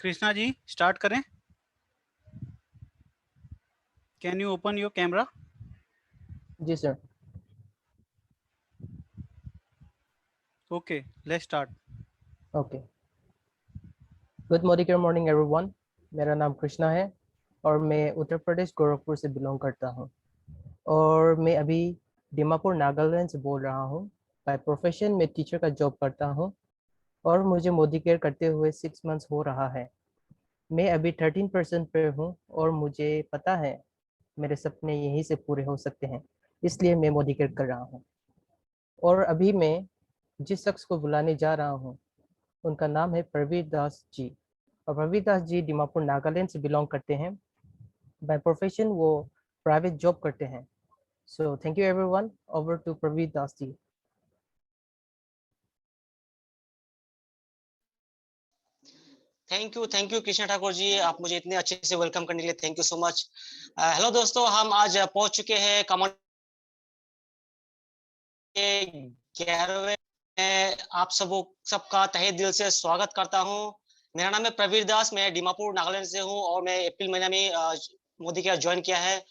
Krishna ji start करें। Can you open your camera? जी sir. Okay, let's start. Okay, good morning everyone. मेरा नाम कृष्णा है और मैं उत्तर प्रदेश गोरखपुर से बिलोंग करता हूँ और मैं अभी दीमापुर नागालैंड से बोल रहा हूँ। बाय प्रोफेशन मैं टीचर का जॉब करता हूँ और मुझे मोदी केयर करते हुए 6 मंथ्स हो रहा है। मैं अभी 13% पे हूँ और मुझे पता है मेरे सपने यहीं से पूरे हो सकते हैं, इसलिए मैं मोदी केयर कर रहा हूँ। और अभी मैं जिस शख्स को बुलाने जा रहा हूँ उनका नाम है प्रवीर दास जी। और प्रवीर दास जी दीमापुर नागालैंड से बिलोंग करते हैं। बाय प्रोफेशन वो प्राइवेट जॉब करते हैं। So thank you everyone, over to Pravir Das ji. Thank you Krishna Thakur ji, आप मुझे इतने अच्छे से वेलकम करने के लिए thank you so much. Hello दोस्तों, हम आज पहुंच चुके हैं कमांड के 11वें। आप सबका तहे दिल से स्वागत करता हूं। मेरा नाम है प्रवीर दास, मैं दीमापुर नागालैंड से हूं और मैं अप्रैल महीने में मोदी केयर ज्वाइन किया है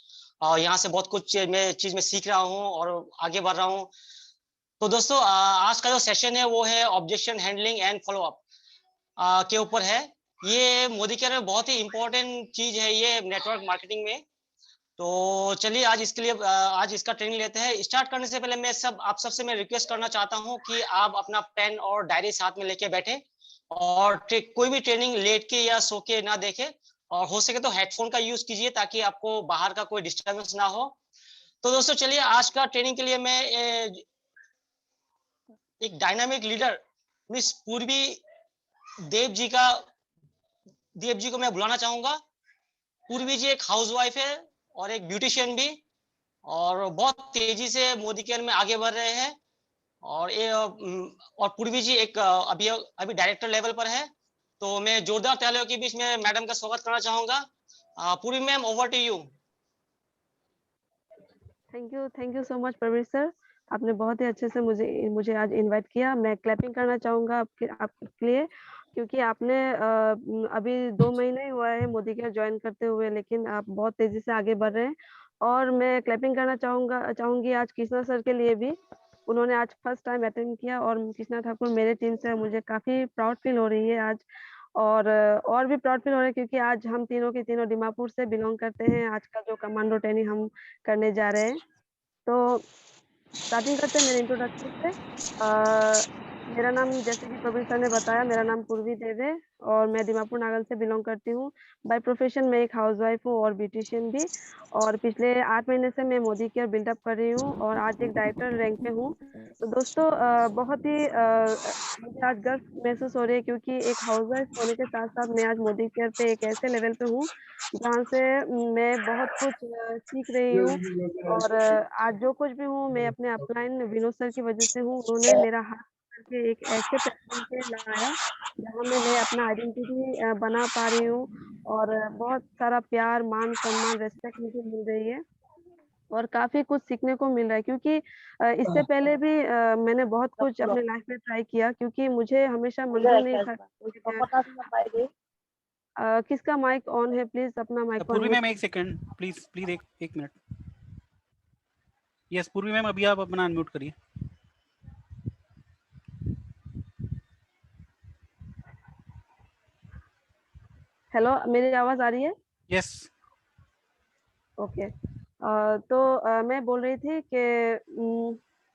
और यहाँ से बहुत कुछ मैं सीख रहा हूँ और आगे बढ़ रहा हूँ। तो दोस्तों, आज का जो सेशन है वो है objection handling and follow up के ऊपर है। ये मोदी केयर में बहुत ही इंपॉर्टेंट चीज है ये नेटवर्क मार्केटिंग में। तो चलिए आज इसके लिए आज इसका ट्रेनिंग लेते हैं। स्टार्ट करने से पहले आप सबसे मैं रिक्वेस्ट करना चाहता हूं कि आप अपना पेन और डायरी साथ में लेके बैठे और कोई भी ट्रेनिंग लेट के या सो के ना देखे और हो सके तो हेडफोन का यूज कीजिए ताकि आपको बाहर का कोई डिस्टर्बेंस ना हो। तो दोस्तों चलिए, आज का ट्रेनिंग के लिए मैं एक डायनामिक लीडर मिस पूर्वी देव जी का देव जी को मैं बुलाना चाहूंगा। पूर्वी जी एक हाउसवाइफ है और एक ब्यूटिशियन भी और बहुत तेजी से मोदी केयर में आगे बढ़ रहे हैं और पूर्वी जी एक अभी अभी डायरेक्टर लेवल पर है। तो मैं जोरदार तालियों के बीच में मैडम का स्वागत करना चाहूंगा। Purvi ma'am, over to you. Thank you so much Pravir sir, आपने बहुत ही अच्छे से मुझे आज इनवाइट किया। मैं क्लैपिंग करना चाहूँगा आपके लिए, क्योंकि आपने अभी 2 महीने ही हुआ है मोदी केयर ज्वाइन करते हुए, लेकिन आप बहुत तेजी से आगे बढ़ रहे हैं। और मैं क्लैपिंग करना चाहूँगी आज कृष्णा सर के लिए भी। उन्होंने आज फर्स्ट टाइम अटेंड किया और कृष्णा ठाकुर मेरे टीम से, मुझे काफ़ी प्राउड फील हो रही है आज। और भी प्राउड फील हो रहा है क्योंकि आज हम तीनों के तीनों दीमापुर से बिलोंग करते हैं। आज का जो कमांडो ट्रेनिंग हम करने जा रहे हैं, तो स्टार्टिंग करते हैं मेरे इंट्रोडक्शन से। मेरा नाम, जैसे कि प्रवीर सर ने बताया, मेरा नाम पूर्वी देव है और मैं दीमापुर नागल से बिलोंग करती हूँ। बाय प्रोफेशन मैं एक हाउसवाइफ हूँ और ब्यूटिशियन भी। और पिछले 8 महीने से मैं मोदी केयर बिल्डअप कर रही हूँ और आज एक डायरेक्टर रैंक पे हूँ। तो दोस्तों, बहुत ही मुझे आज गर्व महसूस हो रही है क्योंकि एक हाउसवाइफ होने के साथ साथ मैं आज मोदी केयर पे एक ऐसे लेवल पे हूँ जहाँ से मैं बहुत कुछ सीख रही हूँ। और आज जो कुछ भी हूँ मैं अपने अपलाइन विनोद सर की वजह से हूँ। उन्होंने मेरा हाथ करके एक ऐसे प्लेटफॉर्म पे लाया जहाँ में मैं अपना आइडेंटिटी बना पा रही हूँ और बहुत सारा प्यार, मान सम्मान, रेस्पेक्ट मुझे मिल रही है और काफी कुछ सीखने को मिल रहा है। क्योंकि इससे पहले भी मैंने बहुत कुछ अपने लाइफ में ट्राई किया क्योंकि मुझे हमेशा मंजूर नहीं था। किसका माइक ऑन है? प्लीज अपना माइक ऑन पूर्वी म्यूट। मैम एक सेकंड, प्लीज एक मिनट। यस पूर्वी मैम, अभी आप अपना अनम्यूट करिए। हेलो, मेरी आवाज आ रही है? यस। ओके। तो मैं बोल रही थी कि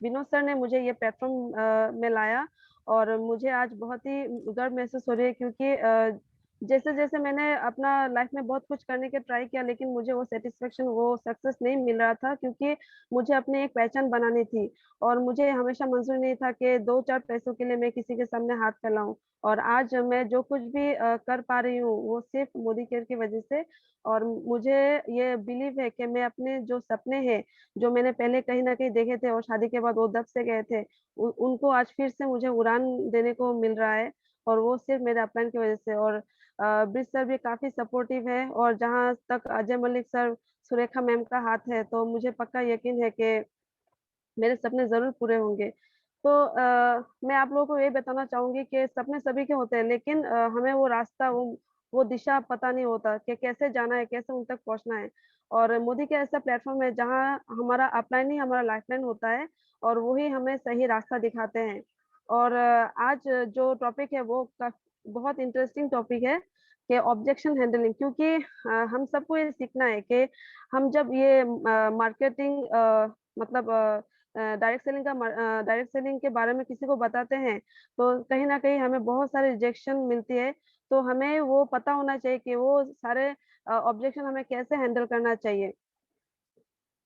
विनोद सर ने मुझे ये प्लेटफॉर्म में लाया और मुझे आज बहुत ही गर्व महसूस हो रही है क्योंकि जैसे जैसे मैंने अपना लाइफ में बहुत कुछ करने के ट्राई किया, लेकिन मुझे वो सेटिस्फेक्शन, वो सक्सेस नहीं मिल रहा था क्योंकि मुझे अपने एक पहचान बनानी थी और मुझे हमेशा मंजूर नहीं था कि 2-4 पैसों के लिए मैं किसी के सामने हाथ फैलाऊं। और आज मैं जो कुछ भी कर पा रही हूँ वो सिर्फ मोदी केयर की वजह से। और मुझे ये बिलीव है कि मैं अपने जो सपने हैं, जो मैंने पहले कहीं ना कहीं देखे थे और शादी के बाद वो दब से गए थे, उनको आज फिर से मुझे उड़ान देने को मिल रहा है और वो सिर्फ मेरे अपलाइन की वजह से। और ब्रिज सर भी काफी सपोर्टिव है और जहाँ तक अजय मलिक सर, सुरेखा मैम का हाथ है, तो मुझे पक्का यकीन है कि मेरे सपने जरूर पूरे होंगे। तो मैं आप लोगों को ये बताना चाहूंगी कि सपने सभी के होते हैं, लेकिन हमें वो रास्ता, वो वो दिशा पता नहीं होता कि कैसे जाना है, कैसे उन तक पहुंचना है। और मोदी का ऐसा प्लेटफॉर्म है जहाँ हमारा अपलाइन ही हमारा लाइफलाइन होता है और वही हमें सही रास्ता दिखाते हैं। और आज जो टॉपिक है वो बहुत इंटरेस्टिंग टॉपिक है कि ऑब्जेक्शन हैंडलिंग, क्योंकि हम सबको ये सीखना है कि हम जब ये मार्केटिंग मतलब डायरेक्ट सेलिंग के बारे में किसी को बताते हैं तो कहीं ना कहीं हमें बहुत सारे रिजेक्शन मिलती है। तो हमें वो पता होना चाहिए कि वो सारे ऑब्जेक्शन हमें कैसे हैंडल करना चाहिए,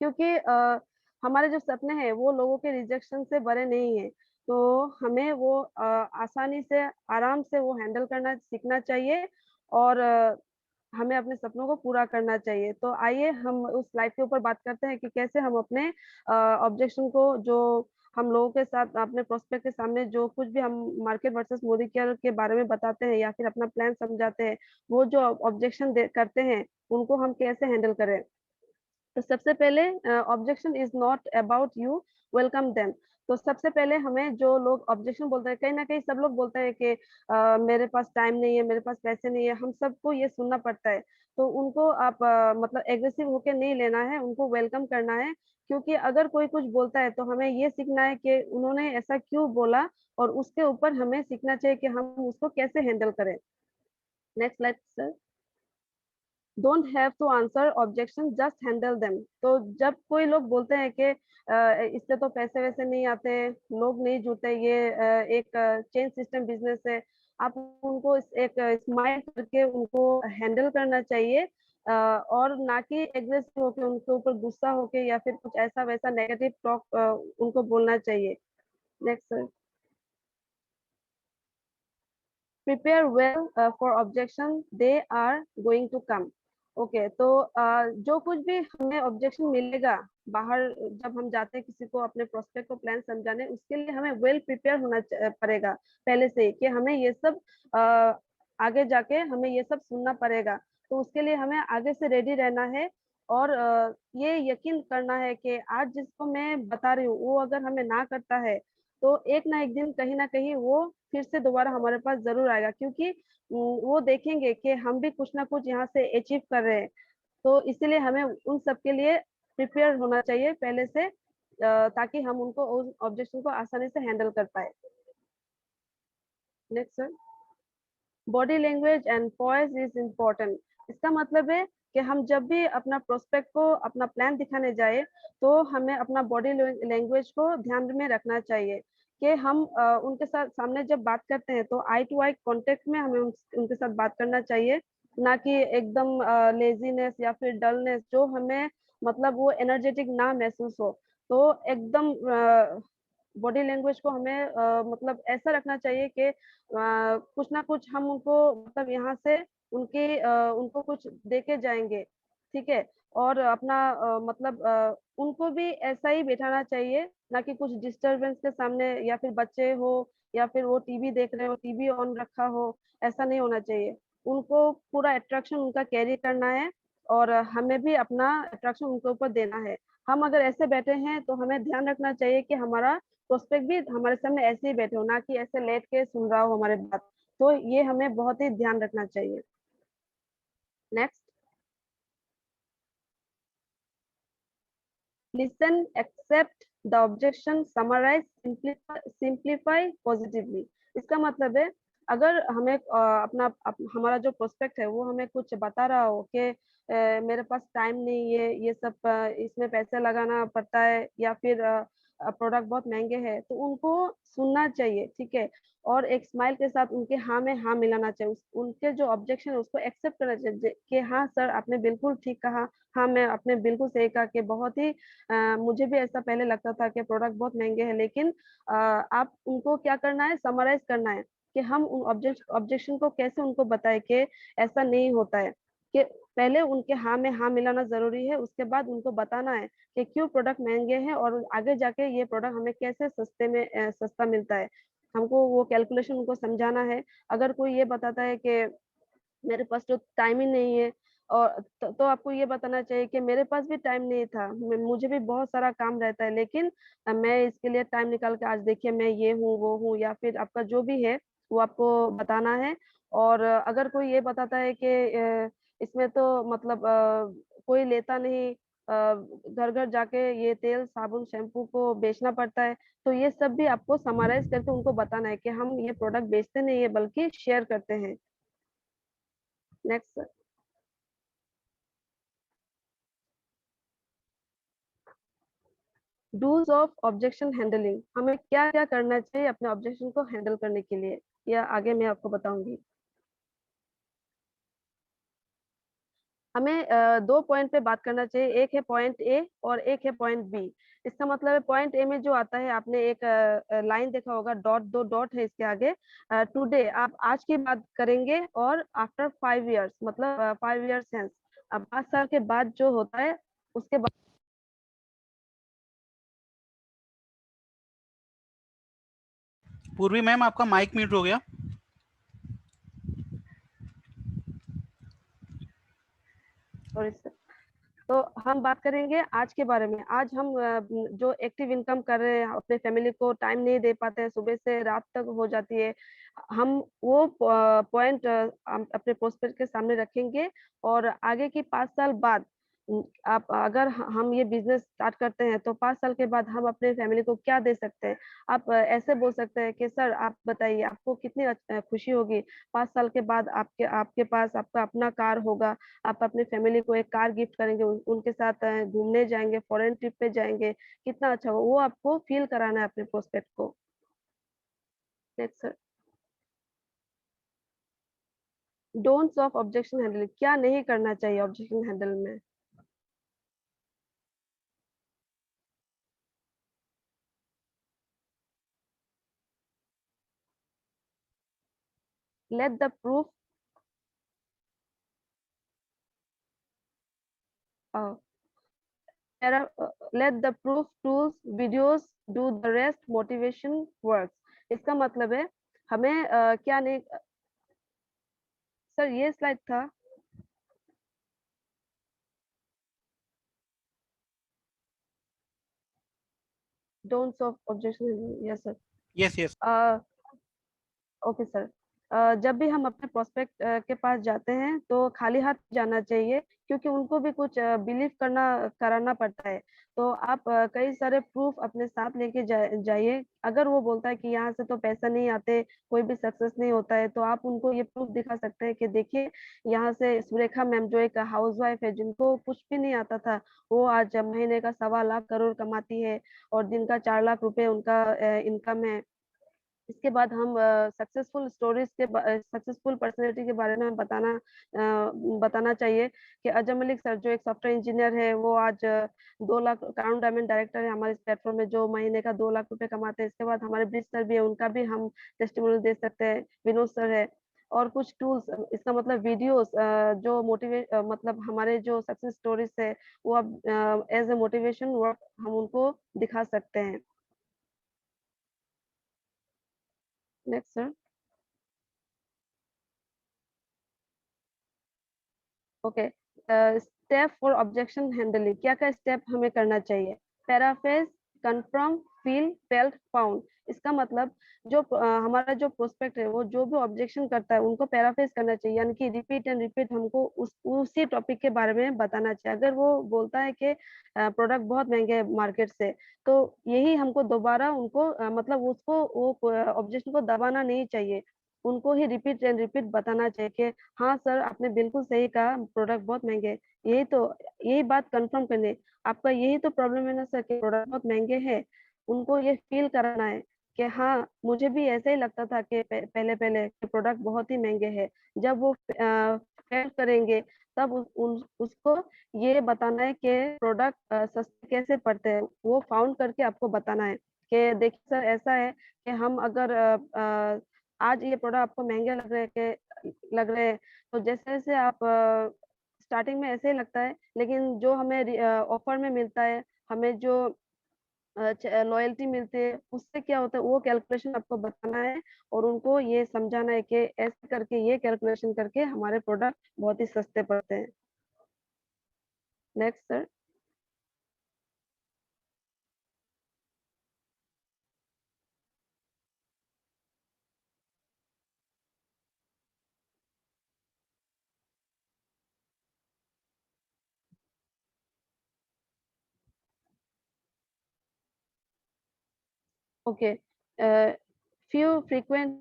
क्योंकि हमारे जो सपने हैं वो लोगों के रिजेक्शन से बड़े नहीं है। तो हमें वो आसानी से आराम से वो हैंडल करना सीखना चाहिए और हमें अपने सपनों को पूरा करना चाहिए। तो आइए हम उस स्लाइड के ऊपर बात करते हैं कि कैसे हम अपने ऑब्जेक्शन को, जो हम लोगों के साथ अपने प्रोस्पेक्ट के सामने जो कुछ भी हम मार्केट वर्सेस मोदी केयर के बारे में बताते हैं या फिर अपना प्लान समझाते हैं, वो जो ऑब्जेक्शन करते हैं उनको हम कैसे हैंडल करें। तो सबसे पहले objection is not about you, welcome them. तो सबसे पहले हमें जो लोग ऑब्जेक्शन बोलते हैं, कहीं ना कहीं सब लोग बोलते हैं कि मेरे पास टाइम नहीं है, मेरे पास पैसे नहीं है, हम सबको ये सुनना पड़ता है। तो उनको आप मतलब एग्रेसिव होके नहीं लेना है, उनको वेलकम करना है। क्योंकि अगर कोई कुछ बोलता है तो हमें ये सीखना है कि उन्होंने ऐसा क्यों बोला और उसके ऊपर हमें सीखना चाहिए कि हम उसको कैसे हैंडल करें। Next slide sir. Don't have to answer objection, just handle them. तो जब कोई लोग बोलते हैं कि इससे तो पैसे वैसे नहीं आते, लोग नहीं जुड़ते, ये एक चेन सिस्टम बिजनेस है, आप उनको एक स्माइल करके उनको हैंडल करना चाहिए और ना कि एग्रेसिव होके उनके ऊपर गुस्सा होके या फिर कुछ ऐसा वैसा नेगेटिव टॉक उनको बोलना चाहिए। Next sir. Prepare well for objection, they are going to come. Okay, तो जो कुछ भी हमें ऑब्जेक्शन मिलेगा बाहर जब हम जाते हैं किसी को अपने प्रोस्पेक्ट को प्लान समझाने, उसके लिए हमें वेल प्रिपेयर होना पड़ेगा पहले से कि हमें ये सब आगे जाके हमें ये सब सुनना पड़ेगा। तो उसके लिए हमें आगे से रेडी रहना है और ये यकीन करना है कि आज जिसको मैं बता रही हूँ वो अगर हमें ना करता है तो एक ना एक दिन कहीं ना कहीं वो फिर से दोबारा हमारे पास जरूर आएगा, क्योंकि वो देखेंगे कि हम भी कुछ ना कुछ यहाँ से अचीव कर रहे हैं। तो इसीलिए हमें उन सब के लिए प्रिपेयर होना चाहिए पहले से ताकि हम उनको उस ऑब्जेक्शन को आसानी से हैंडल कर पाए। Next sir. Body language and poise is important. इसका मतलब है कि हम जब भी अपना प्रोस्पेक्ट को अपना प्लान दिखाने जाए तो हमें अपना बॉडी लैंग्वेज को ध्यान में रखना चाहिए कि हम उनके साथ सामने जब बात करते हैं तो आई टू आई कांटेक्ट में हमें उनके साथ बात करना चाहिए, ना कि एकदम लेजीनेस या फिर डलनेस जो हमें मतलब वो एनर्जेटिक ना महसूस हो। तो एकदम बॉडी लैंग्वेज को हमें मतलब ऐसा रखना चाहिए कि कुछ ना कुछ हम उनको मतलब यहाँ से उनको कुछ दे के जाएंगे, ठीक है। और अपना मतलब उनको भी ऐसा ही बैठाना चाहिए, ना कि कुछ डिस्टरबेंस के सामने या फिर बच्चे हो या फिर वो टीवी देख रहे हो, टीवी ऑन रखा हो, ऐसा नहीं होना चाहिए। उनको पूरा अट्रैक्शन उनका कैरी करना है और हमें भी अपना अट्रैक्शन उनके ऊपर देना है। हम अगर ऐसे बैठे हैं तो हमें ध्यान रखना चाहिए कि हमारा प्रोस्पेक्ट भी हमारे सामने ऐसे ही बैठे हो, ना कि ऐसे लेट के सुन रहा हो हमारे बात। तो ये हमें बहुत ही ध्यान रखना चाहिए। Next. Listen, accept the objection, summarise, simplify positively. इसका मतलब है अगर हमें हमारा जो प्रोस्पेक्ट है वो हमें कुछ बता रहा हो कि मेरे पास टाइम नहीं है, ये सब इसमें पैसे लगाना पड़ता है या फिर प्रोडक्ट बहुत महंगे हैं, तो उनको सुनना चाहिए, ठीक है। और एक स्माइल के साथ उनके हाँ में हाँ मिलाना चाहिए, उनके जो ऑब्जेक्शन है उसको एक्सेप्ट करना चाहिए कि हाँ सर आपने बिल्कुल ठीक कहा, हाँ मैं आपने बिल्कुल सही कहा कि बहुत ही मुझे भी ऐसा पहले लगता था कि प्रोडक्ट बहुत महंगे हैं, लेकिन आप उनको क्या करना है, समराइज करना है कि हम उन ऑब्जेक्शन को कैसे उनको बताए कि ऐसा नहीं होता है, कि पहले उनके हाँ में हाँ मिलाना जरूरी है, उसके बाद उनको बताना है कि क्यों प्रोडक्ट महंगे हैं और आगे जाके ये प्रोडक्ट हमें कैसे सस्ता मिलता है। हमको वो कैलकुलेशन उनको समझाना है। अगर कोई ये बताता है कि मेरे पास तो टाइम ही नहीं है, और तो आपको ये बताना चाहिए कि मेरे पास भी टाइम नहीं था, मुझे भी बहुत सारा काम रहता है, लेकिन मैं इसके लिए टाइम निकाल के आज देखिए मैं ये हूँ वो हूँ, या फिर आपका जो भी है वो आपको बताना है। और अगर कोई ये बताता है कि इसमें तो मतलब कोई लेता नहीं, घर घर जाके ये तेल साबुन शैम्पू को बेचना पड़ता है, तो ये सब भी आपको समराइज करके उनको बताना है कि हम ये प्रोडक्ट बेचते नहीं है बल्कि शेयर करते हैं। Next sir. Dos of objection handling, हमें क्या क्या करना चाहिए अपने ऑब्जेक्शन को हैंडल करने के लिए, या आगे मैं आपको बताऊंगी। हमें दो पॉइंट पे बात करना चाहिए, एक है पॉइंट ए और एक है पॉइंट बी। इसका मतलब है पॉइंट ए में जो आता है, आपने एक लाइन देखा होगा, डॉट, दो डॉट है इसके आगे। टुडे, आप आज की बात करेंगे, और आफ्टर 5 years, मतलब 5 years हेंस, अब 5 साल के बाद जो होता है उसके बाद। पूर्वी मैम, आपका माइक म्यूट हो गया। Sorry sir. तो हम बात करेंगे आज के बारे में। आज हम जो एक्टिव इनकम कर रहे हैं, अपने फैमिली को टाइम नहीं दे पाते हैं, सुबह से रात तक हो जाती है, हम वो पॉइंट अपने प्रोस्पेक्ट के सामने रखेंगे। और आगे की 5 साल बाद, आप अगर हम ये बिजनेस स्टार्ट करते हैं तो 5 साल के बाद हम अपने फैमिली को क्या दे सकते हैं। आप ऐसे बोल सकते हैं कि सर आप बताइए आपको कितनी खुशी होगी 5 साल के बाद, आपके आपके पास आपका अपना कार होगा, आप अपने फैमिली को एक कार गिफ्ट करेंगे, उनके साथ घूमने जाएंगे, फॉरेन ट्रिप पे जाएंगे, कितना अच्छा होगा, वो आपको फील कराना है अपने प्रोस्पेक्ट को। Next sir. Don'ts of objection handling, क्या नहीं करना चाहिए ऑब्जेक्शन हैंडल में। Let the proof let the proof tools videos do the rest, motivation works। इसका मतलब है हमें क्या नहीं। सर ये स्लाइड था। Don'ts of objection, yes sir. Yes yes. Okay sir. जब भी हम अपने प्रोस्पेक्ट के पास जाते हैं तो खाली हाथ जाना चाहिए, क्योंकि उनको भी कुछ बिलीव कराना पड़ता है। तो आप कई सारे प्रूफ अपने साथ लेके जाइए। अगर वो बोलता है कि यहाँ से तो पैसा नहीं आते, कोई भी सक्सेस नहीं होता है, तो आप उनको ये प्रूफ दिखा सकते हैं कि देखिए, यहाँ से सुरेखा मैम जो एक हाउसवाइफ है, जिनको कुछ भी नहीं आता था, वो आज महीने का 1.25 लाख करोड़ कमाती है, और दिन का 4 लाख रुपए उनका इनकम है। इसके बाद हम सक्सेसफुल स्टोरीज के, सक्सेसफुल पर्सनैलिटी के बारे में हम बताना चाहिए कि अजय मलिक सर जो एक सॉफ्टवेयर इंजीनियर है, वो आज 2 लाख क्राउन डायमंड डायरेक्टर है हमारे इस प्लेटफॉर्म में, जो महीने का 2 लाख रुपए कमाते हैं। इसके बाद हमारे ब्रिज सर भी है, उनका भी हम टेस्टिमोनियल दे सकते हैं। विनोद सर है। और कुछ टूल्स, इसका मतलब वीडियोस जो मोटिवेट, मतलब हमारे जो सक्सेस स्टोरीज है, वो अब एज ए मोटिवेशन वर्क हम उनको दिखा सकते हैं। Next sir. Okay. Step for objection handling, क्या क्या स्टेप हमें करना चाहिए। Paraphrase, confirm, feel, felt, found. इसका मतलब जो हमारा जो प्रोस्पेक्ट है, वो जो भी ऑब्जेक्शन करता है उनको पैराफ्रेज करना चाहिए, यानी कि रिपीट एंड रिपीट हमको उसी टॉपिक के बारे में बताना चाहिए। अगर वो बोलता है कि प्रोडक्ट बहुत महंगे है मार्केट से, तो यही हमको दोबारा उनको मतलब उसको वो ऑब्जेक्शन को दबाना नहीं चाहिए, उनको ही रिपीट एंड रिपीट बताना चाहिए कि हाँ सर आपने बिल्कुल सही कहा, प्रोडक्ट बहुत महंगे हैं। यही बात कंफर्म करने, आपका यही तो प्रॉब्लम है ना सर कि प्रोडक्ट बहुत महंगे हैं। उनको ये फील कराना है कि हाँ मुझे भी ऐसा ही लगता था कि पहले पहले प्रोडक्ट बहुत ही महंगे हैं। जब वो फेल करेंगे, तब उसको ये बताना है कि प्रोडक्ट सस्ते कैसे पड़ते हैं, वो फाउंड करके आपको बताना है कि देखिए सर ऐसा है कि हम अगर आज ये प्रोडक्ट आपको महंगे लग रहे हैं, तो जैसे जैसे आप स्टार्टिंग में ऐसे ही लगता है, लेकिन जो हमें ऑफर में मिलता है, हमें जो लॉयल्टी मिलती है, उससे क्या होता है वो कैलकुलेशन आपको बताना है, और उनको ये समझाना है कि ऐसे करके ये कैलकुलेशन करके हमारे प्रोडक्ट बहुत ही सस्ते पड़ते हैं। Next sir. Okay. Few frequent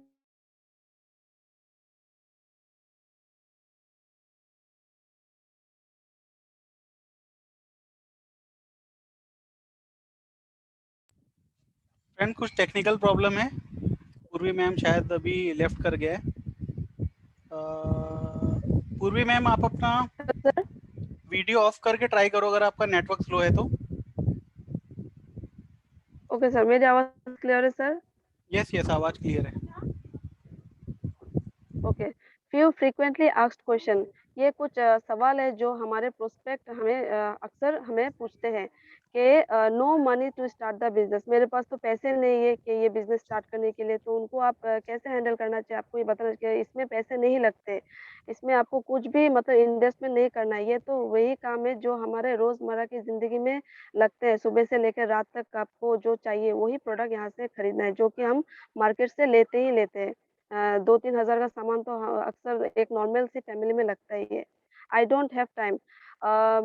friend कुछ टेक्निकल प्रॉब्लम है, पूर्वी मैम शायद अभी लेफ्ट कर गए। पूर्वी मैम आप अपना सर। वीडियो ऑफ करके ट्राई करो अगर आपका नेटवर्क स्लो है तो। ओके सर, मेरी आवाज क्लियर है सर? यस यस, आवाज क्लियर है। Okay. Few frequently asked question, ये कुछ सवाल है जो हमारे प्रोस्पेक्ट हमें अक्सर हमें पूछते हैं कि no money to start the business, मेरे पास तो पैसे नहीं है कि ये बिजनेस स्टार्ट करने के लिए, तो उनको आप कैसे हैंडल करना चाहिए? आपको ये बताना चाहिए इसमें पैसे नहीं लगते, इसमें आपको कुछ भी मतलब इन्वेस्टमेंट नहीं करना है, ये तो वही काम है जो हमारे रोजमर्रा की जिंदगी में लगते हैं। सुबह से लेकर रात तक आपको जो चाहिए वही प्रोडक्ट यहाँ से खरीदना है, जो कि हम मार्केट से लेते ही लेते हैं। 2-3 हज़ार का सामान तो अक्सर एक नॉर्मल सी फैमिली में लगता ही है। आई डोंट हैव टाइम,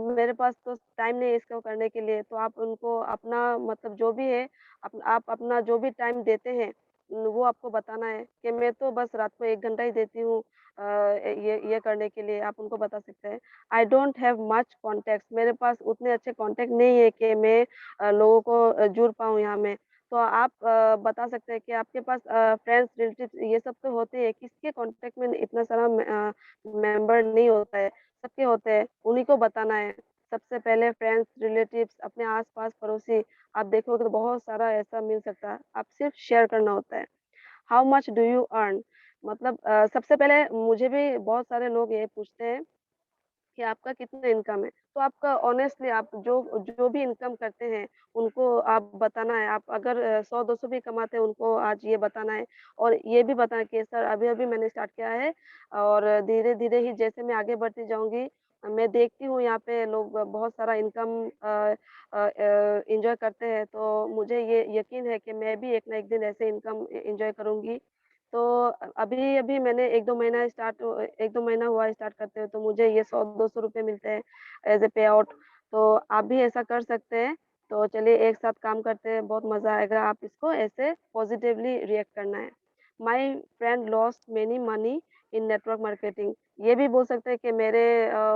मेरे पास तो टाइम नहीं है इसको करने के लिए, तो आप उनको अपना मतलब जो भी है आप अपना जो भी टाइम देते हैं वो आपको बताना है कि मैं तो बस रात को 1 घंटा ही देती हूँ ये करने के लिए, आप उनको बता सकते हैं। I don't have much contacts, मेरे पास उतने अच्छे कॉन्टैक्ट नहीं है कि मैं लोगों को जुड़ पाऊँ यहाँ में। तो आप बता सकते हैं कि आपके पास फ्रेंड्स, रिलेटिव्स ये सब तो होते हैं, किसके कॉन्टेक्ट में इतना सारा मेंबर नहीं होता है, सबके होते हैं, उन्हीं को बताना है। सबसे पहले फ्रेंड्स, रिलेटिव्स, अपने आस-पास पड़ोसी, आप देखोगे तो बहुत सारा ऐसा मिल सकता है, आप सिर्फ शेयर करना होता है। How much do you earn, मतलब सबसे पहले मुझे भी बहुत सारे लोग ये पूछते हैं कि आपका कितना इनकम है? तो आपका ऑनेस्टली आप जो जो भी इनकम करते हैं, उनको आप बताना है। आप अगर 100-200 भी कमाते हैं, उनको आज ये बताना है और ये भी बताना है कि सर अभी-अभी मैंने स्टार्ट किया है और धीरे-धीरे ही जैसे मैं आगे बढ़ती जाऊँगी मैं देखती हूँ यहाँ पे लोग बहुत सारा इनकम एन्जॉय करते हैं, तो मुझे ये यकीन है कि मैं भी एक ना एक दिन ऐसे इनकम एन्जॉय करूँगी। तो अभी-अभी मैंने 1-2 महीना हुआ है स्टार्ट करते हुए, तो मुझे ये 100-200 रुपए मिलते हैं एज़ अ पे आउट। तो आप भी ऐसा कर सकते हैं। तो चलिए एक साथ काम करते हैं, बहुत मज़ा आएगा। आप इसको ऐसे पॉज़िटिवली रिएक्ट करना है। My friend lost many money in network marketing, ये भी बोल सकते हैं कि मेरे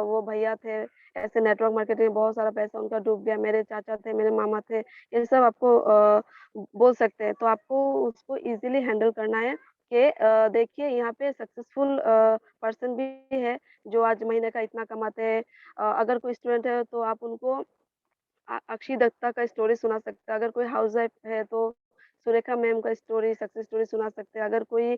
वो भैया थे, ऐसे नेटवर्क मार्केटिंग में बहुत सारा पैसा उनका डूब गया, मेरे चाचा थे, मेरे मामा थे, ये सब आपको बोल सकते हैं। तो आपको उसको ईज़िली हैंडल करना है कि देखिए यहाँ पे सक्सेसफुल पर्सन भी है जो आज महीने का इतना कमाते हैं। अगर कोई स्टूडेंट है तो आप उनको अक्षय दत्ता का स्टोरी सुना सकते हैं। अगर कोई हाउसवाइफ है तो सुरेखा मैम का स्टोरी, सक्सेस स्टोरी सुना सकते हैं। अगर कोई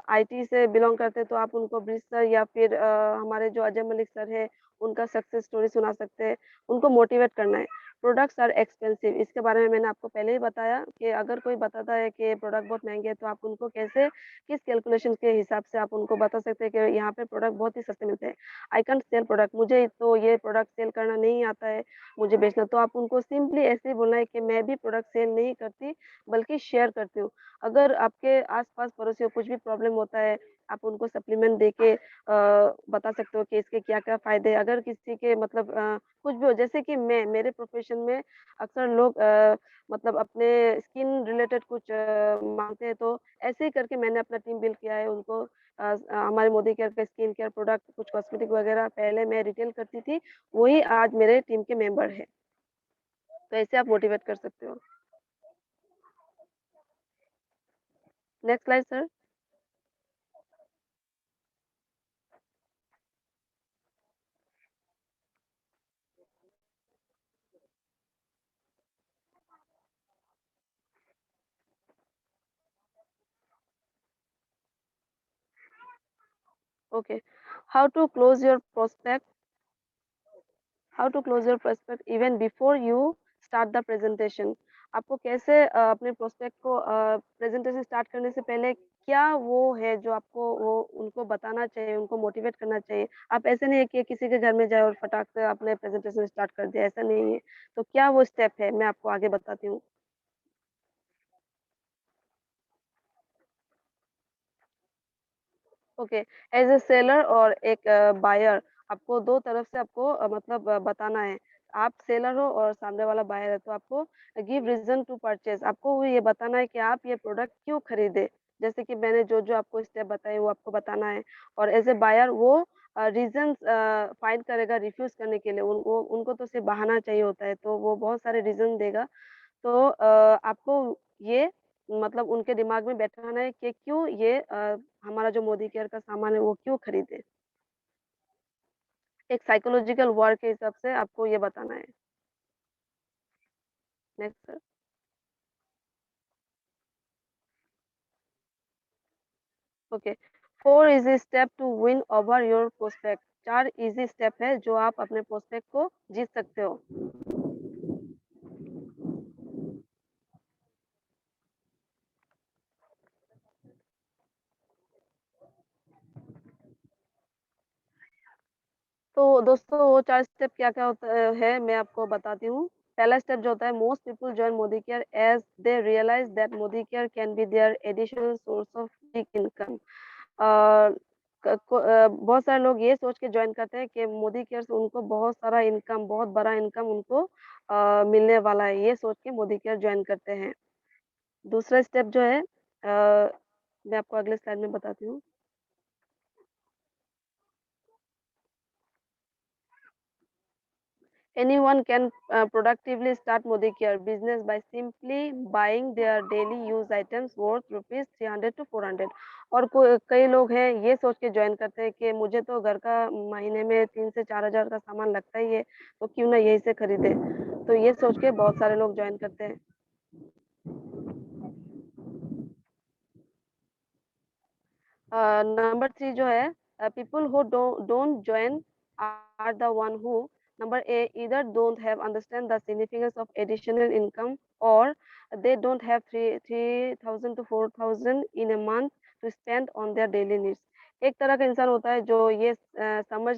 आईटी से बिलॉन्ग करते हैं तो आप उनको ब्रिज सर या फिर हमारे जो अजय मलिक सर है उनका सक्सेस स्टोरी सुना सकते हैं। उनको मोटिवेट करना है। प्रोडक्ट्स आर एक्सपेंसिव, इसके बारे में मैंने आपको पहले ही बताया कि अगर कोई बताता है कि प्रोडक्ट बहुत महँगे हैं तो आप उनको कैसे किस कैलकुलेशन के हिसाब से आप उनको बता सकते हैं कि यहाँ पे प्रोडक्ट बहुत ही सस्ते मिलते हैं। आई कांट सेल प्रोडक्ट, मुझे तो ये प्रोडक्ट सेल करना नहीं आता है, मुझे बेचना, तो आप उनको सिंपली ऐसे ही बोलना है कि मैं भी प्रोडक्ट सेल नहीं करती बल्कि शेयर करती हूँ। अगर आपके आस-पास पड़ोसियों को कुछ भी प्रॉब्लम होता है, आप उनको सप्लीमेंट देके बता सकते हो कि इसके क्या-क्या फ़ायदे हैं। अगर किसी के मतलब कुछ भी हो, जैसे कि मेरे प्रोफ़ेशन में अक्सर लोग मतलब अपने स्किन रिलेटेड कुछ माँगते हैं, तो ऐसे ही करके मैंने अपना टीम बिल्ड किया है उनको हमारे मोदी केयर का स्किन केयर प्रोडक्ट, कुछ कॉस्मेटिक वगैरह पहले मैं रिटेल करती थी, वही आज मेरे टीम के मेंबर हैं। तो ऐसे आप मोटिवेट कर सकते हो। Next slide sir. Okay. How to close your prospect, how to close your prospect even before you start the presentation. आपको कैसे अपने प्रोस्पेक्ट को प्रेजेंटेशन स्टार्ट करने से पहले क्या वो है जो आपको वो उनको बताना चाहिए, उनको मोटिवेट करना चाहिए। आप ऐसे नहीं है कि किसी के घर में जाए और फटाक से आपने प्रेजेंटेशन स्टार्ट कर दिया, ऐसा नहीं है। तो क्या वो स्टेप है, मैं आपको आगे बताती हूँ। ओके, एज़ अ सेलर और एक बायर, आपको 2 तरफ से आपको मतलब बताना है। आप सेलर हो और सामने वाला बायर है, तो आपको गिव रीजन टू परचेज, आपको वो ये बताना है कि आप ये प्रोडक्ट क्यों खरीदे। जैसे कि मैंने जो जो आपको स्टेप बताए वो आपको बताना है, और एज ए बायर वो रीजन फाइंड करेगा रिफ्यूज करने के लिए। उनको तो सिर्फ बहाना चाहिए होता है, तो वो बहुत सारे रीजन देगा। तो आपको ये मतलब उनके दिमाग में बैठाना है कि क्यों ये हमारा जो मोदी केयर का सामान है वो क्यों खरीदे। एक साइकोलॉजिकल वॉर के हिसाब से आपको ये बताना है। Next sir. Okay, 4 easy step to win over your prospect. 4 easy step है जो आप अपने प्रोस्पेक्ट को जीत सकते हो। तो दोस्तों वो 4 स्टेप क्या-क्या होता है मैं आपको बताती हूँ। पहला स्टेप जो होता है, most people join Modicare as they realise that Modicare can be their additional source of big income. बहुत सारे लोग ये सोच के जॉइन करते हैं कि मोदी केयर से उनको बहुत सारा इनकम, बहुत बड़ा इनकम उनको मिलने वाला है, ये सोच के मोदी केयर जॉइन करते हैं। दूसरा स्टेप जो है मैं आपको अगले स्लाइड में बताती हूँ। Anyone can productively start Modi Care business by simply buying their daily use items worth rupees 300 to 400। और कई लोग हैं ये सोच के ज्वाइन करते हैं कि मुझे तो घर का महीने में 3 से 4 हज़ार का सामान लगता ही है, तो क्यों ना यही से खरीदे। तो ये सोच के बहुत सारे लोग ज्वाइन करते हैं। नंबर 3 जो है, people who don't join are the one who number a either don't have understand the significance of additional income, or they don't have 3,000 to 4,000 in a month to spend on their daily needs। एक तरह का इंसान होता है जो ये समझ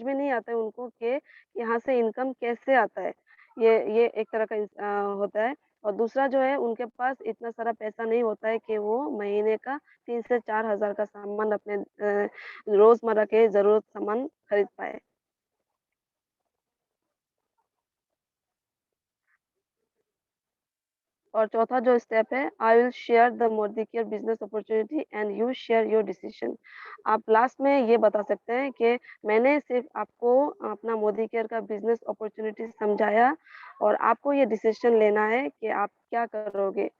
में नहीं आता है उनको कि यहाँ से इनकम कैसे आता है। ये एक तरह का होता है। और दूसरा जो है, उनके पास इतना सारा पैसा नहीं होता है कि वो महीने का 3 से 4 हज़ार का सामान अपने रोज़मर्रा के ज़रूरत सामान खरीद पाए। और चौथा जो स्टेप है, I will share the Modi care business opportunity and you share your decision. आप लास्ट में ये बता सकते हैं कि मैंने सिर्फ आपको अपना मोदी केयर का बिजनेस अपॉर्चुनिटी समझाया, और आपको ये डिसीजन लेना है कि आप क्या करोगे।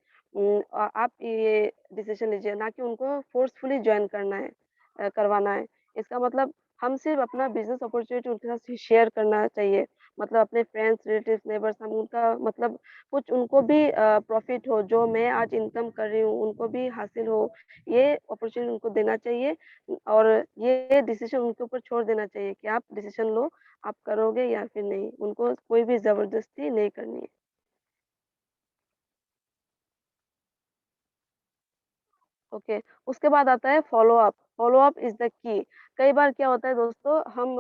आप ये डिसीजन लीजिए, ना कि उनको फोर्सफुली ज्वाइन करना है, करवाना है। इसका मतलब हम सिर्फ अपना बिजनेस अपॉर्चुनिटी उनके साथ शेयर करना चाहिए। मतलब अपने फ्रेंड्स, रिलेटिव्स, नेबर्स, हम उनका मतलब कुछ उनको भी प्रॉफिट हो, जो मैं आज इनकम कर रही हूँ उनको भी हासिल हो, ये अपॉर्चुनिटी उनको देना चाहिए। और ये डिसीजन उनके ऊपर छोड़ देना चाहिए कि आप डिसीजन लो, आप करोगे या फिर नहीं। उनको कोई भी जबरदस्ती नहीं करनी है। ओके, उसके बाद आता है follow up. Follow up is the key. कई बार क्या होता है दोस्तों, हम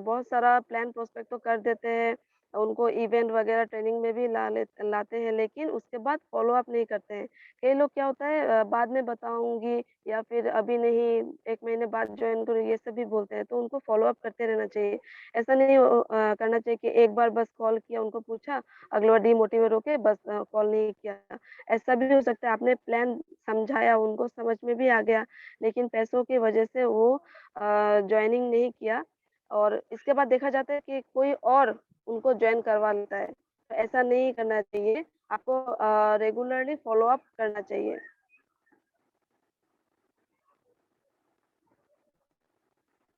बहुत सारा प्लान प्रोस्पेक्ट तो कर देते हैं, उनको इवेंट वगैरह ट्रेनिंग में भी लाते हैं, लेकिन उसके बाद फॉलो अप नहीं करते हैं। कई लोग क्या होता है, बाद में बताऊंगी या फिर अभी नहीं, 1 महीने बाद ज्वाइन करूँ, ये सब भी बोलते हैं। तो उनको फॉलो अप करते रहना चाहिए। ऐसा नहीं करना चाहिए कि एक बार बस कॉल किया, उनको पूछा, अगली बार डिमोटिवेट होके बस कॉल नहीं किया। ऐसा भी हो सकता है आपने प्लान समझाया, उनको समझ में भी आ गया, लेकिन पैसों की वजह से वो जॉइनिंग नहीं किया, और इसके बाद देखा जाता है कि कोई और उनको जॉइन करवा लेता है। तो ऐसा नहीं करना चाहिए, आपको रेगुलरली फॉलो अप करना चाहिए।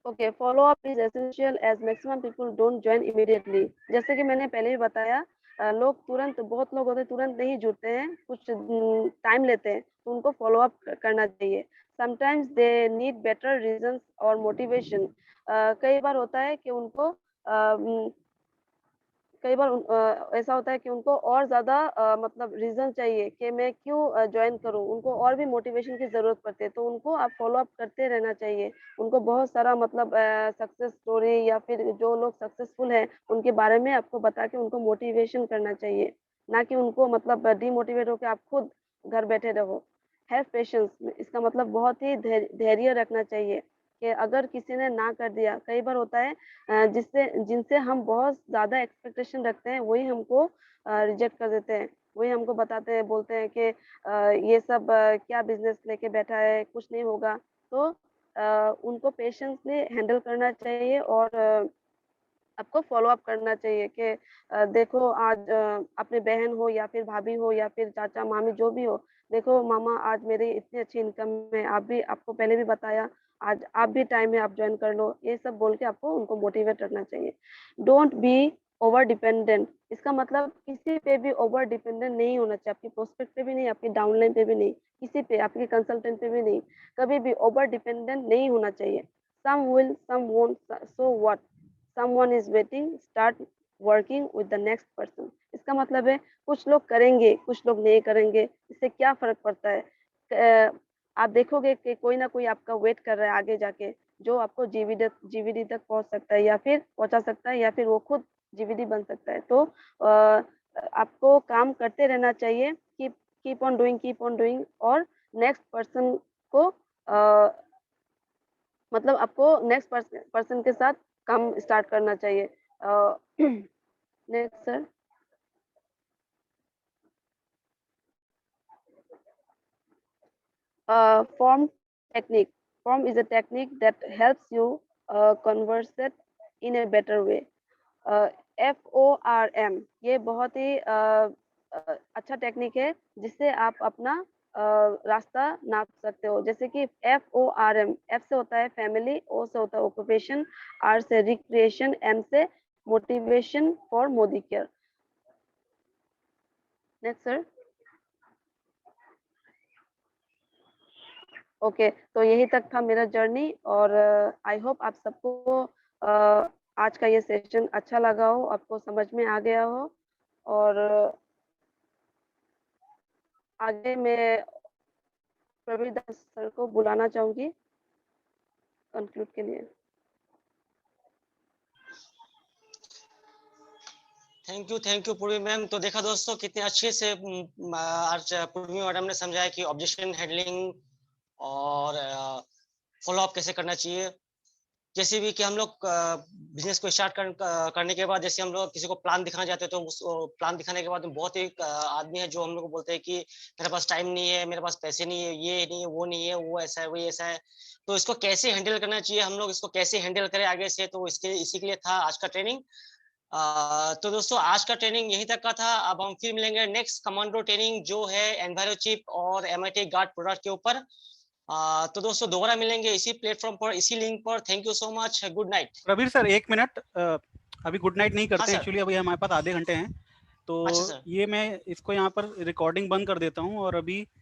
Okay, follow up is essential as maximum people don't join immediately. जैसे कि मैंने पहले भी बताया, लोग तुरंत, बहुत लोग होते हैं तुरंत नहीं जुड़ते हैं, कुछ टाइम लेते हैं, तो उनको फॉलो अप करना चाहिए। Sometimes they need better reasons और मोटिवेशन। कई बार होता है कि उनको कई बार ऐसा होता है कि उनको और ज़्यादा मतलब रीज़न चाहिए कि मैं क्यों जॉइन करूँ, उनको और भी मोटिवेशन की ज़रूरत पड़ती है, तो उनको आप फ़ॉलो अप करते रहना चाहिए। उनको बहुत सारा मतलब सक्सेस स्टोरी या फिर जो लोग सक्सेसफुल हैं, उनके बारे में आपको बता के उनको मोटिवेशन करना चाहिए, ना कि उनको मतलब डिमोटिवेट होके आप खुद घर बैठे रहो। हैव पेशेंस, इसका मतलब बहुत ही धैर्य रखना चाहिए कि अगर किसी ने ना कर दिया, कई बार होता है जिनसे हम बहुत ज़्यादा एक्सपेक्टेशन रखते हैं वही हमको रिजेक्ट कर देते हैं, वही हमको बताते हैं, बोलते हैं कि ये सब क्या बिजनेस लेके बैठा है, कुछ नहीं होगा। तो उनको पेशेंसली हैंडल करना चाहिए और आपको फ़ॉलो अप करना चाहिए कि देखो आज अपनी बहन हो या फिर भाभी हो या फिर चाचा, मामी जो भी हो, देखो मामा आज मेरी इतनी अच्छी इनकम है, आपको पहले भी बताया, आज आप भी टाइम है आप जॉइन कर लो। ये सब बोल के आपको उनको मोटिवेट करना चाहिए। डोंट बी ओवर डिपेंडेंट, इसका मतलब किसी पे भी ओवर डिपेंडेंट नहीं होना चाहिए, आपकी प्रोस्पेक्ट पे भी नहीं, आपकी डाउनलाइन पे भी नहीं, किसी पे, आपके कंसल्टेंट पे भी नहीं, कभी भी ओवर डिपेंडेंट नहीं होना चाहिए। Some will, some won't, so what? someone is waiting, start working with the next person। इसका मतलब है कुछ लोग करेंगे, कुछ लोग नहीं करेंगे, इससे क्या फर्क पड़ता है? आप देखोगे कि कोई ना कोई आपका वेट कर रहा है आगे जाके, जो आपको जीवीडी तक पहुंच सकता है या फिर पहुंचा सकता है या फिर वो खुद जीवीडी बन सकता है। तो आपको काम करते रहना चाहिए, कीप ऑन डूइंग और नेक्स्ट पर्सन को मतलब आपको नेक्स्ट पर्सन के साथ काम स्टार्ट करना चाहिए। Next sir. Form technique. Form is a technique that helps you conversate in a better way। FORM ये बहुत ही अच्छा टेक्निक है जिससे आप अपना रास्ता नाप सकते हो। जैसे कि FORM, F से होता है फैमिली, O से होता है ऑक्यूपेशन, R से रिक्रिएशन, M से motivation for Modi care. Next sir. Okay, तो यही तक था मेरा जर्नी और आई होप आप सबको आज का ये सेशन अच्छा लगा हो, आपको समझ में आ गया हो। और आगे मैं प्रवीण दास सर को बुलाना चाहूंगी कंक्लूड के लिए। थैंक यू पूर्वी मैम। तो देखा दोस्तों कितने अच्छे से आज पूर्वी मैडम ने समझाया कि ऑब्जेक्शन हैंडलिंग और फॉलो अप कैसे करना चाहिए। जैसे भी कि हम लोग बिजनेस को स्टार्ट करने के बाद जैसे हम लोग किसी को प्लान दिखाना चाहते हैं तो उस प्लान दिखाने के बाद बहुत ही आदमी है जो हम लोग को बोलते हैं कि मेरे पास टाइम नहीं है, मेरे पास पैसे नहीं है, ये नहीं है, वो नहीं है, वो ऐसा है, वो ऐसा है। तो इसको कैसे हैंडल करना चाहिए, हम लोग इसको कैसे हैंडल करें आगे से, तो इसी के लिए था आज का ट्रेनिंग। तो दोस्तों आज का ट्रेनिंग यहीं तक का था। अब हम फिर मिलेंगे नेक्स्ट कमांडो ट्रेनिंग जो है एनवायरो चिप और MIT गार्ड प्रोडक्ट के ऊपर। तो दोस्तों दोबारा मिलेंगे इसी प्लेटफॉर्म पर, इसी लिंक पर। Thank you so much, good night. Pravir sir 1 minute, अभी गुड नाइट नहीं करते हाँ, एक्चुअली, अभी हमारे पास आधे घंटे हैं। तो अच्छा सर। ये मैं इसको यहाँ पर रिकॉर्डिंग बंद कर देता हूँ और अभी